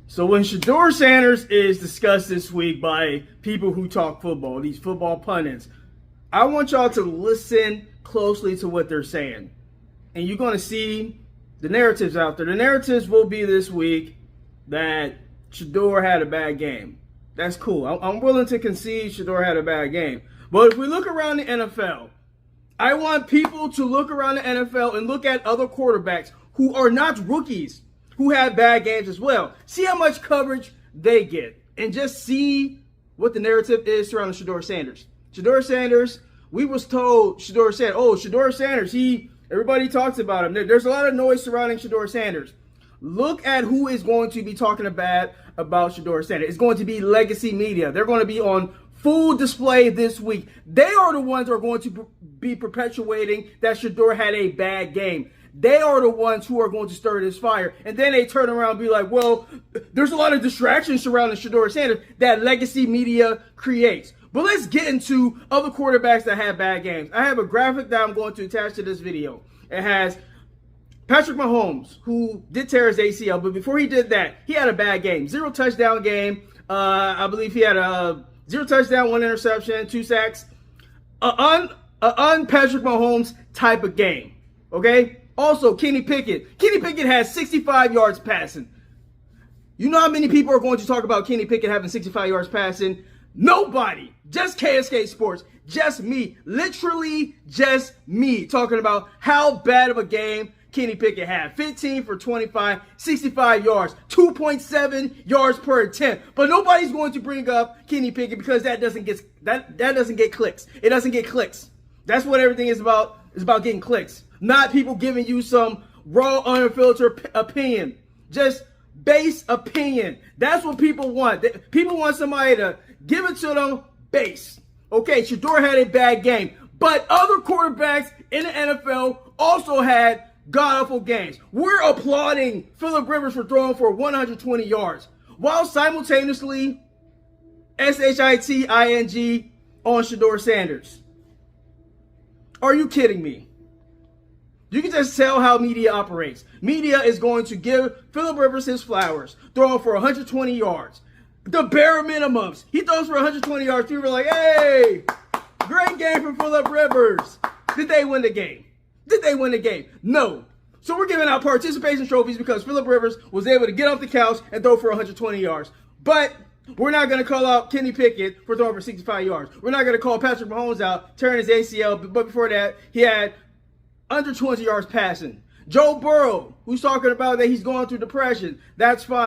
So when Shedeur Sanders is discussed this week by people who talk football, these football pundits, I want y'all to listen closely to what they're saying. And you're going to see the narratives out there. The narratives will be this week that Shedeur had a bad game. That's cool. I'm willing to concede Shedeur had a bad game. But if we look around the NFL, I want people to look around the NFL and look at other quarterbacks who are not rookies, who have bad games as well. See how much coverage they get. And just see what the narrative is surrounding Shedeur Sanders. Shedeur Sanders, we was told Shedeur Sanders, everybody talks about him. There's a lot of noise surrounding Shedeur Sanders. Look at who is going to be talking bad about Shedeur Sanders. It's going to be legacy media. They're going to be on full display this week. They are the ones who are going to be perpetuating that Shedeur had a bad game. They are the ones who are going to stir this fire. And then they turn around and be like, well, there's a lot of distractions surrounding Shedeur Sanders that legacy media creates. But let's get into other quarterbacks that have bad games. I have a graphic that I'm going to attach to this video. It has Patrick Mahomes, who did tear his ACL, but before he did that, he had a bad game. 0 touchdown game. I believe he had a 0 touchdown, 1 interception, 2 sacks. Un-Patrick Mahomes type of game. Okay? Also, Kenny Pickett. Kenny Pickett has 65 yards passing. You know how many people are going to talk about Kenny Pickett having 65 yards passing? Nobody. Just KSK Sports. Just me. Literally just me talking about how bad of a game Kenny Pickett had. 15 for 25, 65 yards, 2.7 yards per attempt. But nobody's going to bring up Kenny Pickett because that doesn't get clicks. It doesn't get clicks. That's what everything is about. It's about getting clicks. Not people giving you some raw, unfiltered opinion. Just base opinion. That's what people want. People want somebody to give it to them base. Okay, Shedeur had a bad game. But other quarterbacks in the NFL also had god-awful games. We're applauding Phillip Rivers for throwing for 120 yards. While simultaneously, shitting on Shedeur Sanders. Are you kidding me? You can just tell how media operates. Media is going to give Phillip Rivers his flowers, throwing for 120 yards. The bare minimums. He throws for 120 yards. People are like, hey, great game from Phillip Rivers. Did they win the game? Did they win the game? No. So we're giving out participation trophies because Phillip Rivers was able to get off the couch and throw for 120 yards. But we're not going to call out Kenny Pickett for throwing for 65 yards. We're not going to call Patrick Mahomes out, tearing his ACL. But before that, he had under 200 yards passing. Joe Burrow, who's talking about that he's going through depression. That's fine.